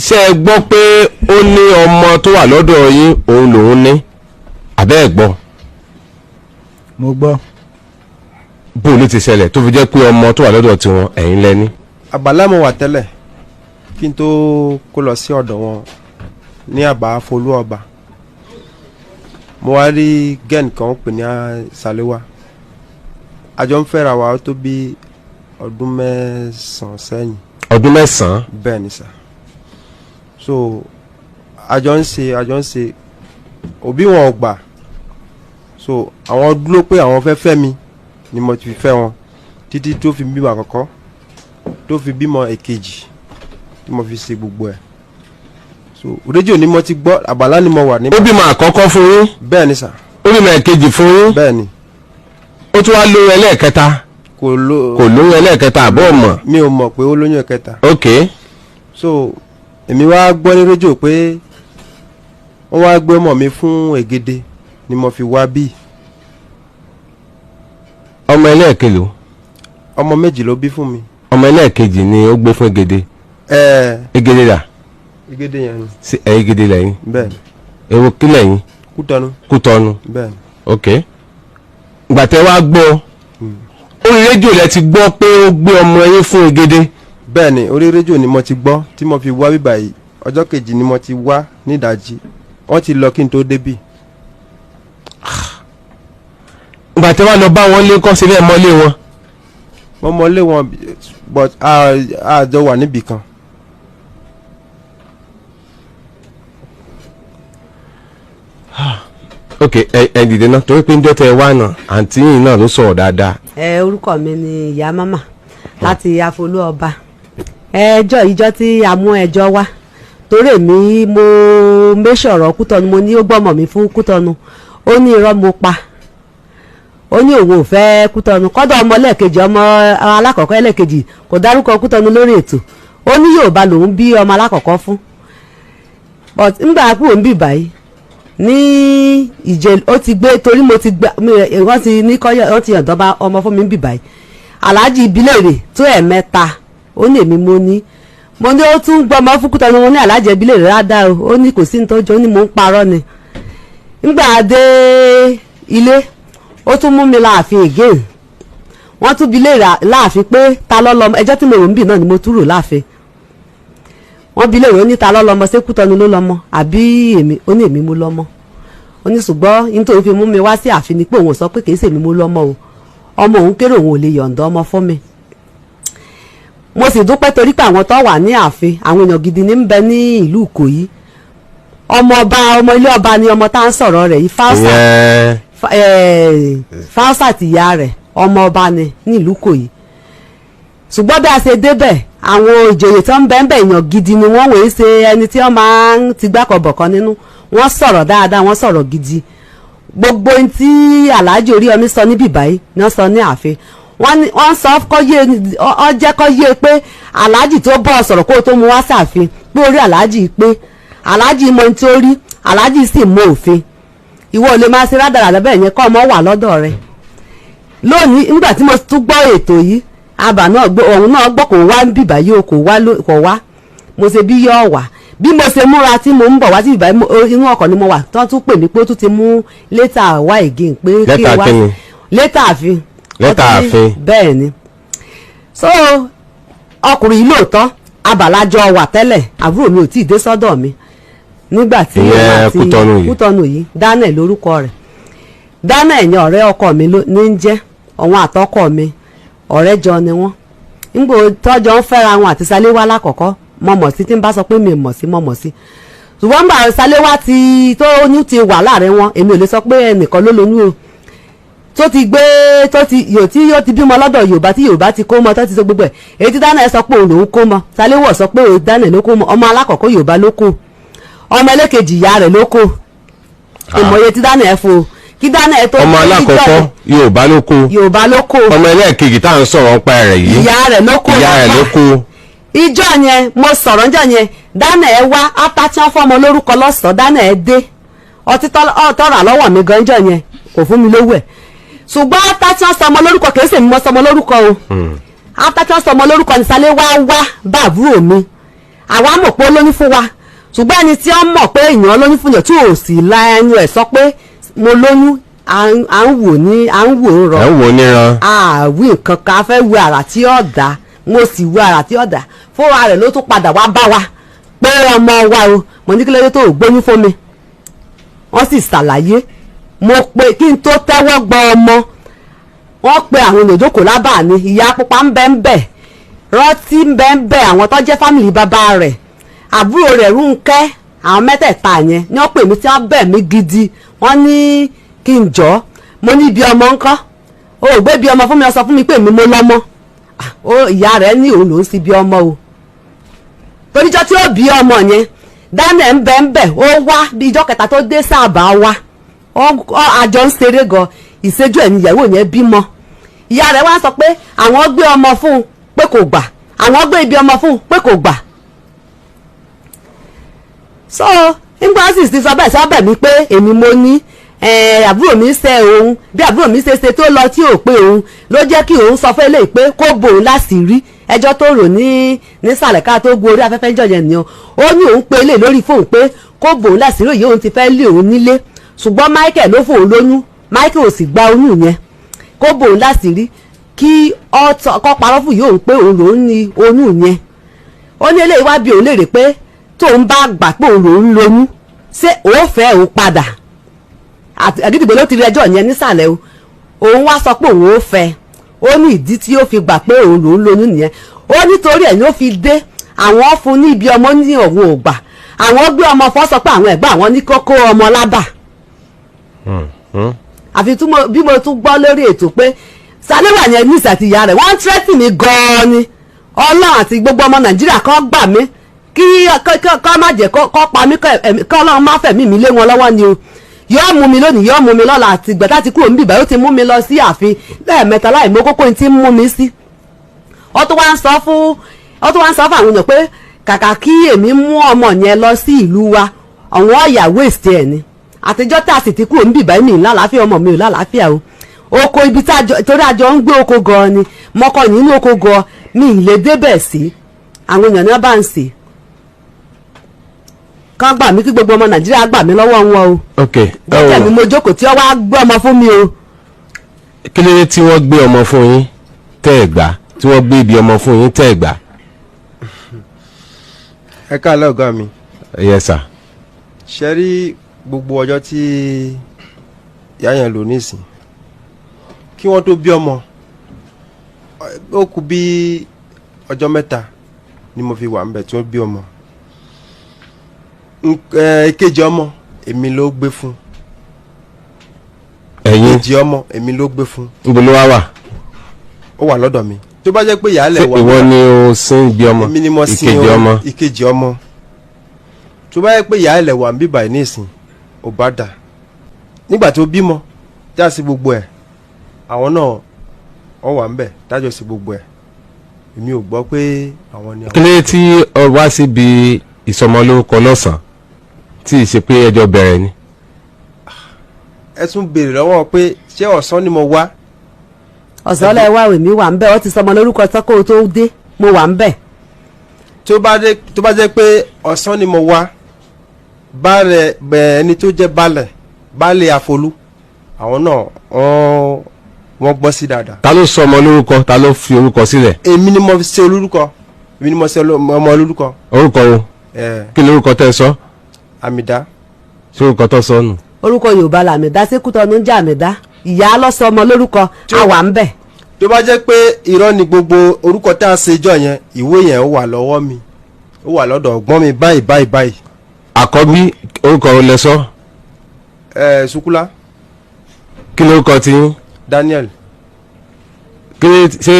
ṣé ẹ gbọ́ pé ó ní ọmọ tó wà lọ́dọ̀ yín òun lòun ní àbẹ́ ẹ̀ gbọ́. mo gbọ́. bó ló ti ṣẹlẹ̀ tó fi jẹ́ pé ọmọ tó wà lọ́dọ̀ tiwọn ẹ̀yin lẹ́ni. àgbàlá mo wà tẹ́lẹ̀ kí n tó kó lọ sí ọ̀dọ̀ wọn ní àbá folú ọba mo wá rí gẹ́ẹ̀nì kan ó pè ní Sàléwá àjọ ń fẹ́ra wa ó tó bí ọdún 9 sẹ́yìn. ọdún 9. bẹ́ẹ̀ ni sà. so àjọ ń ṣe òbí wọn ò gbà so àwọn dúró pé àwọn fẹ́ fẹ́ mi ni mo ti fẹ́ wọn títí tó fi bímọ àkọ́kọ́ tó fi bímọ èkejì tí mo fi ṣe gbogbo ẹ̀ so rédíò ni mo ti gbọ́ àbàlá ni mo wà ní. ó bímọ àkọ́kọ́ fún yín. bẹ́ẹ̀ ni sà. ó bímọ èkejì fún yín. bẹ́ẹ̀ ni. ó tún wá lóyún ẹlẹ́ẹ̀kẹta. kò lóyún ẹlẹ́ẹ̀kẹta àbọ̀ mọ̀. mi ò mọ̀ pé ó lóyún ẹ̀kẹta. ok. so èmi wá gbọ́ ní rédíò pé wọ́n wá gbé ọmọ mi fún Ègèdè ni mo fi wá bí. ọmọ ẹlẹ́ẹ̀kẹlò. ọmọ méjì ló bí fún mi. ọmọ ẹlẹ́ẹ̀kejì ni ó gbé fún Ègèdè. Ègèdè dà. Ègèdè yẹn ni. sí Ègèdè lẹ́yìn. bẹ́ẹ̀ni. èwo kí lẹ́yìn. Kútọ́nù. bẹ́ẹ̀ni. ok. gbàtẹ́ wá gbọ́ orí rédíò lẹ ti gbọ́ pé ó gbé ọmọ yín fún Ègèdè. bẹ́ẹ̀ni orí rédíò ni mo ti gbọ́ tí mo fi wá bíbà yìí ọjọ́ kejì ni mo ti wá nídàájí wọ́n ti lọ kí n tó débì. gbàtẹ́ wá lọ bá wọn lé kọ́ sílẹ̀ mọ́lé wọn. mo mọ́lé wọn but àjọ wà níbì kan. ok ẹ dìde náà torí pé ń dọ́tẹ̀ wá náà àǹtí yìí náà ló sọ̀rọ̀ dáadáa. orúkọ mi ni ìyá mama láti afolú ọba. ìjọ tí a mú ẹjọ́ wá torí èmi mo méṣọ̀rọ̀ Kútọ́nù mo ní ó gbọ́mọ̀ mi fún Kútọ́nù ó ní irọ́ mo pa ó ní òun ò fẹ́ Kútọ́nù kọ́dọ̀ ọmọ lẹ́ẹ̀kejì ọmọ alákọ̀ọ́kọ́ ẹlẹ́ẹ̀kejì kò dárúkọ Kútọ́nù lórí ètò ó ní Yorùbá lòun bí ọmọ alákọ̀ọ́kọ́ fún but ńgbà kúrò ń bì báyìí ní ìjẹ ó ti gbé torí mo ti gbà wọ́n ti ní kọ́yọ̀ wọ́n ti yàndọ́ba ọmọ fún mi ń bì báyìí Alhaji Ìbílèrè tó ẹ̀mẹ́ta ó ní èmi mo ní ó tún gbọ́ ọmọ fún Kútọ́nù mo ní Alhaji Ìbílèrè rádá o ó ní kò sí ní tó jọ ó ní mò ń parọ́ ni ńgbà dé ilé ó tún mú mi láàfin again wọ́n tún bi léèrè láàfin pé ta ló lọ́mọ ẹjọ́ tí mo rò ń bì náà ni mo tún rò láàfin wọ́n bi léèrè ó ní ta ló lọ́mọ ṣé Kútọ́nù ló lọ́mọ àbí èmi ó ní èmi mo lọ́mọ ó ní ṣùgbọ́n nítorí fi mú mi wá sí ààfin ni pé òun sọ pé kì í ṣèmi mo lọ́mọ o ọmọ òun kéré òun ò lè yọ̀ǹda ọmọ fún mi mo sì dúpẹ́ torí pé àwọn tó wà ní ààfin àwọn èèyàn gidi ní ń bẹ ní ìlú Ìkòyí ọmọ ilé ọba ni ọmọ tá à ń sọ̀rọ̀ rẹ̀ yìí Fáúsà tìyá rẹ̀ ọmọ ọba ni ní ìlú Ìkòyí ṣùgbọ́n bí a ṣe débẹ̀ àwọn ìjòyè tó ń bẹ́ẹ̀ èèyàn gidi ni wọ́n wòye ṣe ẹni tí wọ́n máa ń ti gbákọ̀bọ̀kan nínú wọ́n sọ̀rọ̀ dáadáa wọ́n sọ̀rọ̀ gidi gbogbo ohun tí Alhaji Oríyọmí sọ níbí báyìí ni wọ́n sọ ní ààfin wọ́n sọ ọ jẹ́ kó yé pé Alhaji tó bọ́ sọ̀rọ̀ kó tó mú wá sáàfin pé orí Alhaji pé Alhaji mọ ohun tí ó rí Alhaji sì mọ òfin ìwọ ò lè máa ṣe rádaràdà bẹ́ẹ̀ yẹn kọ́ ọmọ wà lọ́dọ̀ rẹ̀ lónìí nígbà tí mo tún gbọ́ ètò yìí àbà náà òun náà gbọ́ kò wá ń bìbà yìí o kò wá mo ṣe bí yọ̀ wá bí mo ṣe múra tí mo ń bọ̀ wá sí bìbà inú ọkọ̀ ni mo wà tó tún pè mí pé ó tún ti mú lẹ́tà wá again pé kí n wá lẹ́tà àfin bẹ́ẹ̀ ni so ọkùnrin yìí lóòótọ́ abàlájọ wà tẹ́lẹ̀ àbúrò mi ò tí ì dé sọ́dọ̀ mi nígbà tí Kútọ́nù yìí Daniel lórúkọ rẹ̀ Daniel ní ọ̀rẹ́ ọkọ mi ní ń jẹ́ òun àtọkọ mi ọ̀rẹ́ jọ ni wọ́n nígbò tọ́jọ́ ń fẹ́ra wọn àti Saléwá lákọ̀ọ́kọ́ mọ̀mọ̀ sí tí ń bá sọ pé mi mọ̀ sí ṣùgbọ́n nígbà Saléwá tó ní ti wà láàrin wọn èmi ò lè sọ pé ẹnìkan ló lóyún o tó ti gbé yóò ti bímọ lọ́dọ̀ Yorùbá tí Yorùbá ti kó mọ tó ti sọ gbogbo ẹ̀ èyí tí Daniel sọ pé òun lòún kó mọ Saléwá sọ pé Daniel ló kó mọ ọmọ alákọ̀ọ́kọ́ Yorùbá ló kó ọmọ ẹlẹ́kejì ìyá rẹ̀ ló kó ìmọ̀ye tí Daniel fo kí Daniel tó ọmọ alákọ̀ọ́kọ́ Yorùbá ló kó ọmọ ẹlẹ́kejì tá à ń sọ̀rọ̀ nípa rẹ̀ yìí ìyá rẹ̀ ló kó ìjọ yẹn mo sọ̀rọ̀ níjọ yẹn Daniel wá apátíán fọmọ lórúkọ lọ́sọ̀ọ́ Daniel dé ọtí tọ́ra lọ́wọ́ mi gan ìjọ yẹn kò fún mi lówó ẹ̀ ṣùgbọ́n apátíán sọmọ lórúkọ kìí ṣèmi mọ́ sọmọ lórúkọ o apátíán sọmọ lórúkọ ní Saléwá wá bá àbúrò mi àwa mọ̀ pé ó lóyún fún wa ṣùgbọ́n ẹni tí ó mọ̀ pé èèyàn lóyún fún yàn tí ò sì la ẹnu ẹ̀ sọ pé mo lóyún à ń wò ń rọ. ẹ̀ ń wò níran. àwí nǹkan kan a fẹ́ wo àrà tí ó dá mo sì wo àrà tí ó dá fúnra rẹ̀ ló tún padà wá bá wa pé ọmọ wa o mo ní kí lóde tó ò gbóyún fún mi wọ́n sì ṣàlàyé mo pe kí n tó tẹ́wọ́ gbọ́ ọmọ wọ́n pe àwọn olùdókòó lábàá ni ìyá pupa ń bẹ rántí ń bẹ àwọn tó jẹ́ fámìlì bàbá rẹ̀ àbúrò rẹ̀ Rúnkẹ́ àwọn mẹ́tẹ̀ẹ̀ta yẹn ni wọ́n pè mí tí wọ́n bẹ̀ mí gidi wọ́n ní kí n jọ́ mo ní ibi ọmọ ńkọ́ o ò gbé ibi ọmọ fún mi ó sọ fún mi pé mi mo lọ́mọ ìyá rẹ̀ ní òun lòún sí ibi ọmọ o toríjọ́ tí ó bí ọmọ yẹn Daniel ń bẹ ó wá bí ijọ́ kẹta tó dé sáàbà wa àjọ ń ṣeré gan ìṣẹ́jú ẹ̀ níyàwó yẹn bímọ ìyá rẹ̀ wá sọ pé àwọn gbé ọmọ fún un pé kò gbà àwọn gbé ibi ọmọ fún un pé kò gbà so nígbà sì ti sọ bẹ́ẹ̀ sábẹ̀ mi pé èmi mo ní àbúrò mi ṣe òun bí àbúrò mi ṣe tó lọ tí ò pé òun ló jẹ́ kí òun sọ fẹ́ lè pé kó bò òun láṣìírí ẹjọ́ tó rò nísàlẹ̀ ká tó gbó orí afẹ́fẹ́ jọ̀yẹ̀ nìyẹn ó ní òun pé lè lórí fóun pé kó bò òun láṣìírí yìí òun ti fẹ́ lé òun nílé ṣùgbọ́n Michael ló fòun lóyún Michael ò sì gba oyún yẹn kó bò òun láṣìírí kí kọ́ parọ́ fún yìí òun pé òun lòún ní oyún yẹn ó ní eléyìí wá bí òun léèrè pé tóun bá gbà pé òun lòún lóyún ṣé òun fẹ́ òun padà àgídìgbò ló ti rí ẹjọ́ yẹn nísàlẹ̀ o òun wá sọ pé òun ò fẹ́ ó ní ìdí tí ó fi gbà pé òun lòún lóyún nìyẹn ó nítorí ẹ̀ ni ó fi dé àwọn fún ní ibi ọmọ ní òun ò gbà àwọn gbé ọmọ fọ́ sọ pé àwọn ẹ̀gbọ́n àwọn ní kókó ọmọ lábà àfi bí mo tún gbọ́ lórí ètò pé Sàléwà yẹn ní ìsàtìyà rẹ̀ wọ́n ń tírẹ́tì mi gan-an ni Ọlọ́run àti gbogbo ọmọ Nàìjíríà kan gbà mí kí kọ́ má jẹ́ kọ́ pa mí kọ́ Ọlọ́run má fẹ̀mí mi lé wọn lọ́wọ́ ni o yóò mú mi lónìí yóò mú mi lọ́la àti ìgbà tí kúrò níbí ìbáyọ̀ ti mú mi lọ sí ààfin lẹ́ẹ̀mẹ́ta láì mọ kókó tí ń mú mi sí ó tún wá ń sọ fún àwọn èèyàn pé kàkà kí èmi mú ọmọ yẹn lọ sí ìlú wa àwọn ọ̀yà waste ẹ̀ ni àtijọ́ tá a sì ti kúrò níbí ìbáyọ̀ mi lálàáfíà ọmọ mi ò lálàáfíà o oko ibi torí àjọ ń gbé oko gan ni mọ́kọ nínú oko gan mi ì lè débẹ̀ sí àwọn èèyàn náà bá ń sè kán gbà mí kí gbogbo ọmọ Nàìjíríà gbà mí lọ́wọ́ wọn o. ok bẹ́ẹ̀ ni mo jókòó tí wọ́n wá gbé ọmọ fún mi o. kí ló dé tí wọ́n gbé ọmọ fún yín tẹ́ ẹ̀ gbà tí wọ́n gbé ibi ọmọ fún yín tẹ́ ẹ̀ gbà. ẹ káàlẹ́ ọ̀gá mi. yes sir. ṣe rí gbogbo ọjọ́ tí ìyá yẹn lò nísìn kí wọ́n tó bí ọmọ ó kù bí ọjọ́ mẹ́ta ni mo fi wà ńbẹ̀ tí wọ́n bí ọmọ ìkejì ọmọ èmi ló gbé fún. ẹ̀yin ìkejì ọmọ èmi ló gbé fún. níbo ló wá wà. ó wà lọ́dọ̀ mi tó bá jẹ́ pé ìyáálẹ̀ wà. ìwọ ni o sin ibi ọmọ èmi ni mo sin ìkejì ọmọ tó bá jẹ́ pé ìyáálẹ̀ wà ń bíbà ní ìsìn ò bá dà nígbà tó bímọ já sí gbogbo ẹ̀ àwọn náà wọ́n wà ń bẹ̀ dájọ́ sí gbogbo ẹ̀ èmi ò gbọ́ pé àwọn ni. kí ló dé tí ọ wá síbi ìsọmọlórúkọ lọ́sàn-án tí ì ṣe pé ẹjọ́ bẹ̀rẹ̀ ni. ẹ tún béèrè lọ́wọ́ pé ṣé ọ̀sán ni mo wá. ọ̀sán lẹ wá èmi wà ń bẹ̀ ó ti sọmọ lórúkọ tọ́kọ̀ tó dé mo wà ń bẹ̀. tó bá jẹ́ pé ọ̀sán ni mo wá baálẹ̀ ẹni tó jẹ́ baálẹ̀ Àfolú àwọn náà wọ́n gbọ́ sí dáadáa. ta ló sọ ọmọ lórúkọ ta ló fi orúkọ sílẹ̀. èmi ni mo ṣe olórúkọ èmi ni mo ṣe ọmọ lórúkọ. orúkọ wo kí lórúkọ tẹ́ sọ. Àmìdá. ṣé orúkọ tó sọ nù. orúkọ Yorùbá làmìdá sékútọ́nù ń jẹ́ Àmìdá ìyá lọ́sọ ọmọ lórúkọ àwa ń bẹ̀. tó bá jẹ́ pé irọ́ ni gbogbo orúkọ tá a ṣe jọ yẹn ìwé yẹn ó wà lọ́wọ́ mi ó wà lọ́dọ̀ ọ̀gbọ́n mi báyìí. àkọ́bí orúkọ wo lẹ sọ. Sukula. kí lórúkọ ti yín. Daniel. ṣé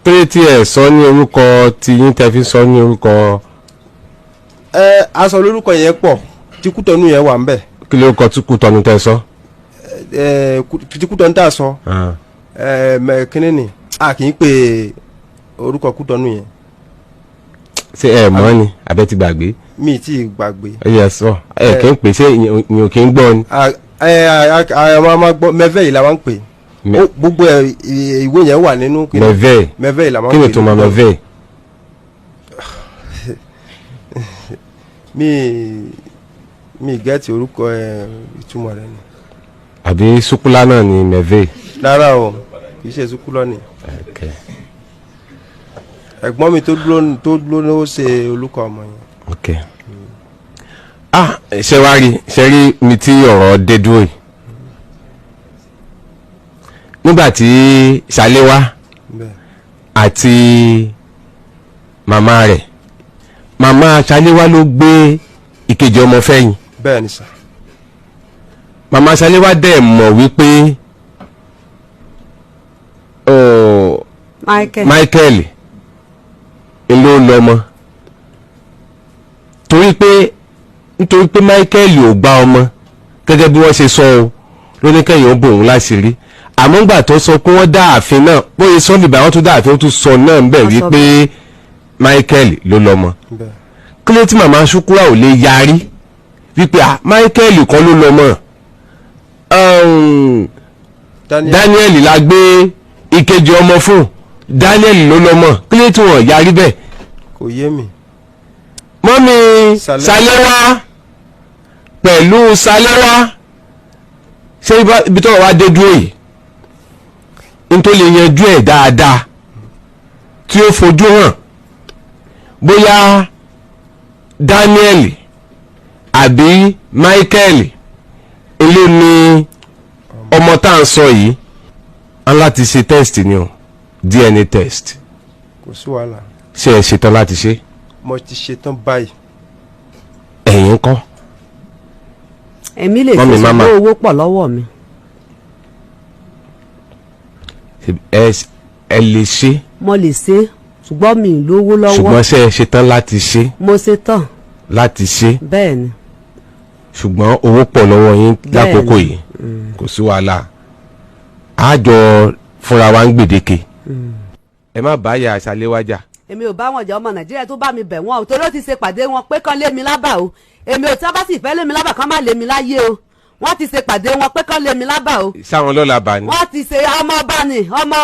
pé tí ẹ sọ ní orúkọ tí yín tẹ́ fi sọ ní orúkọ. aṣọ lórúkọ yẹn pọ̀ tí Kútọ́nù yẹn wà ń bẹ̀. kí lórúkọ tí Kútọ́nù tẹ́ sọ. tí Kútọ́nù tá a sọ. kíní ni a kì í pè orúkọ Kútọ́nù yẹn. ṣé ẹ mọ̀ ni abẹ́ ti gbàgbé. mi ti gbàgbé. ẹ sọ ẹ kì í pè ṣé ìyẹn ò kì í gbọ́ ni. àwọn máa gbọ́ mẹ́fẹ́ yìí la máa ń pè gbogbo ìwé yẹn wà nínú. mẹ́fẹ́ yìí la máa ń pè. kí ni tó máa mẹ́fẹ́. mi gẹ́ẹ̀tì orúkọ ìtumọ̀ rẹ̀ ni. àbí sukula náà ni mẹ́vẹ́. rárá o kì í ṣe sukula ni. ẹ̀gbọ́n mi tó dúró ló ṣe olùkọ́ ọmọ yẹn. ṣe rí mi tí ọ̀rọ̀ dé dúró yìí nígbà tí Ṣaléwá àti màmá rẹ̀ màmá Ṣaléwá ló gbé ìkejì ọmọ fẹ́yìn. bẹ́ẹ̀ ni sà. màmá Ṣaléwá dẹ̀ mọ̀ wípé Michael ló lọ́mọ nítorí pé Michael ò gbá ọmọ gẹ́gẹ́ bí wọ́n ṣe sọ ọ́ lóníkẹ́yìn ó bòun láṣìírí àmọ́ ńgbà tó sọ pé wọ́n dá ààfin náà bóyá sọ́ọ̀lì bá wọ́n tún dá ààfin ó tún sọ náà ń bẹ̀ wípé Michael ló lọ́mọ kí ló tí màmá Ṣúkúrà ò lè yarí wípé Michael kan ló lọ́mọ Daniel la gbé ìkejì ọmọ fún Daniel ló lọ́mọ kí ló tí wọ́n yarí bẹ́ẹ̀. kò yé mi. mọ́mí Ṣaléwá pẹ̀lú Ṣaléwá ṣé ibi tó wà dé dúró yìí n tó lè yanjú ẹ̀ dáadáa tí ó fojú hàn bóyá Daniel àbí Michael ilé ni ọmọ tá à ń sọ yìí á láti ṣe test ni o DNA test. kò sí wàhálà. ṣé ẹ ṣetán láti ṣe. mo ti ṣetán báyìí. ẹ̀yin kọ́. èmi lè fi ṣùgbọ́n owó pọ̀ lọ́wọ́ mi. ẹ lè ṣe. mo lè ṣe ṣùgbọ́n mi ì lówó lọ́wọ́. ṣùgbọ́n ṣé ẹ ṣetán láti ṣe. mo ṣetán. láti ṣe. bẹ́ẹ̀ ni. ṣùgbọ́n owó pọ̀ lọ́wọ́ yín lákòókò yìí kò sí wàhálà àjọ fúnra wa ń gbèdéke. ẹ má bá yà Ṣaléwá jà. èmi ò bá wọn jà ọmọ Nàìjíríà tó bá mi bẹ̀ wọ́n o torí ó ti ṣe pàdé wọn pé kán lé mi lábà o èmi ò tí wọ́n bá sì fẹ́ lé mi lábà kán má lé mi láyé o wọ́n ti ṣe pàdé wọn pé kán lé mi lábà o. sáwọn lọ́la bá ní. wọ́n ti ṣe ọmọ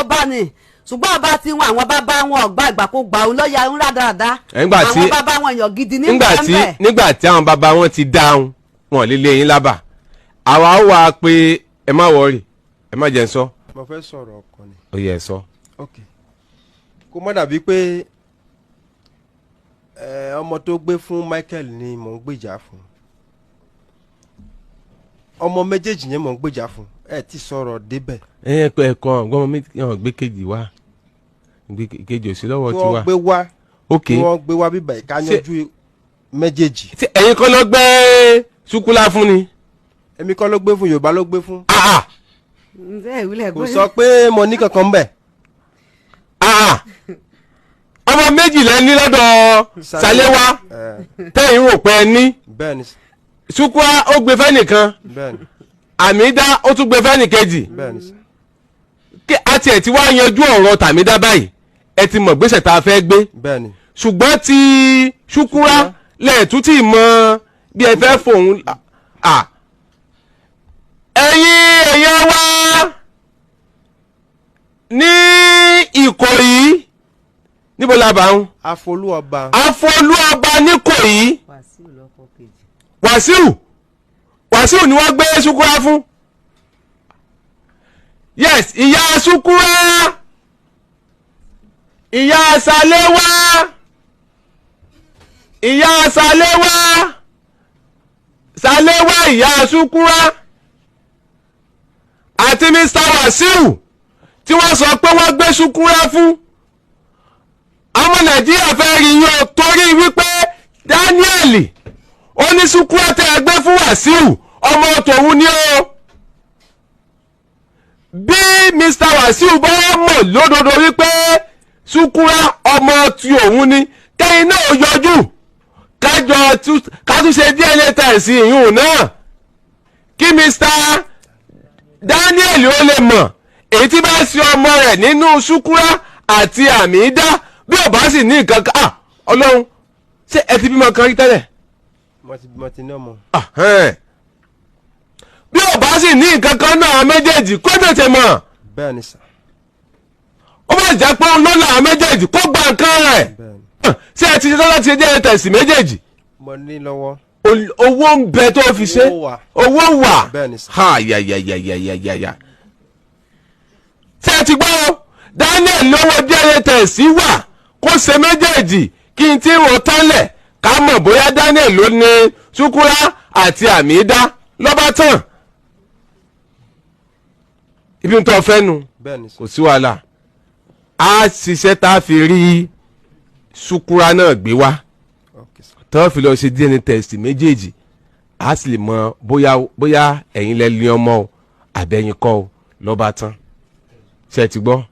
ọba ni ṣùgbọ́n ọba tí wọn àwọn bàbá wọn ọgbà ìgbàkúgbà òun lọ́ọ́yà ń rà dáadáa àwọn bàbá wọn èèyàn gidi ní bẹ́ẹ̀. nígbà tí àwọn bàbá wọn ti dáhùn wọn lè lé yín lábà àwa wà pé ẹ má wọrí ẹ má jẹ́ ń sọ. mo fẹ́ sọ̀rọ̀ ọkọ ni. ó yẹ ẹ sọ. ok kó má dàbí pé ọmọ tó gbé fún Michael ni mò ń gbèjà fún ọmọ méjèèjì yẹn mò ń gbèjà fún ẹ ti sọ̀rọ̀ débẹ̀. ẹ̀ẹ̀kan ọmọ méjì gbé kejì wá gbé kejì òsì lọ́wọ́ tí wá. wọ́n gbé wá ok wọ́n gbé wá bíbá ìka yanjú méjèèjì. ẹ̀yin kọ́ ló gbé Ṣúkúlà fún ni. èmi kọ́ ló gbé fún Yorùbá ló gbé fún. kò sọ pé mo ní kankan ń bẹ̀. ọmọ méjì lẹ ní lọ́dọ̀ Ṣaléwá tẹ́yìn rò pé ẹ ní. bẹ́ẹ̀ni. Ṣúkúlà ó gbé fẹ́nìkan. bẹ́ẹ̀ni. Àmídá ó tún gbé fẹ́nìkejì. bẹ́ẹ̀ni. kí àti ẹ̀ ti wá yanjú ọ̀rọ̀ tàmídá báyìí ẹ ti mọ̀ gbèsè tá a fẹ́ gbé. bẹ́ẹ̀ni. ṣùgbọ́n ti Ṣúkúlà lẹ́ẹ̀tún tí mọ bí ẹ fẹ́ fòun. ẹ̀yin wá ní Ìkòyí níbo la bá ń. Afolúọba n'Ìkòyí. Wàsíù ni wọ́n gbé Ṣúkúlà fún. yes ìyá Ṣúkúlà ìyá Ṣaléwá ìyá Ṣúkúlà àti Mr. Wàsíù tí wọ́n sọ pé wọ́n gbé Ṣúkúlà fún. ọmọ Nàìjíríà fẹ́ rí yín o torí wípé Daniel ó ní Ṣúkúlà tẹ́ ẹ gbé fún Wàsíù ọmọ tòun ni o. bí Mr. Wàsíù bá mọ̀ lódodo wípé Ṣúkúlà ọmọ tí òun ni kẹ́yìn náà yọjú kátúnṣe DNA test ìyún náà kí Mr. Daniel ó lè mọ̀ èyí tí bá ṣe ọmọ rẹ̀ nínú Ṣúkúlà àti Àmídá bí ò bá sì ní nǹkan kan Ọlọ́run ṣé ẹ ti bímọ kan rí tẹ́lẹ̀. mo ti ní ọmọ. bí ò bá sì ní nǹkan kan náà méjèèjì kó tètè mọ̀. bẹ́ẹ̀ni sà. ó bá jẹ́ pé òun ló là á méjèèjì kó gba nǹkan rẹ̀. bẹ́ẹ̀ni. ṣé ẹ ti ṣe tán láti ṣe DNA test méjèèjì. mo ní lọ́wọ́. owó ń bẹ tó fi ṣe. owó wà. bẹ́ẹ̀ ni sà. ha yàyàyàyàyàyà. ṣé ẹ ti gbọ́ Daniel lówó DNA test wà kó ṣe méjèèjì kí n tí wọ́n tánlẹ̀ ká mọ̀ bóyá Daniel ló ní Ṣúkúrà àti Àmídá lọ́ba tán. ibi ń tọ́ fẹ́ nu kò sí wàhálà a ṣiṣẹ́ tá a fi rí Ṣúkúrà náà gbé wá tó fi lọ ṣe DNA test méjèèjì a sì lè mọ bóyá ẹ̀yin lẹ ní ọmọ o àbẹ̀yìn kọ́ o lọ́ba tán ṣe ti gbọ́.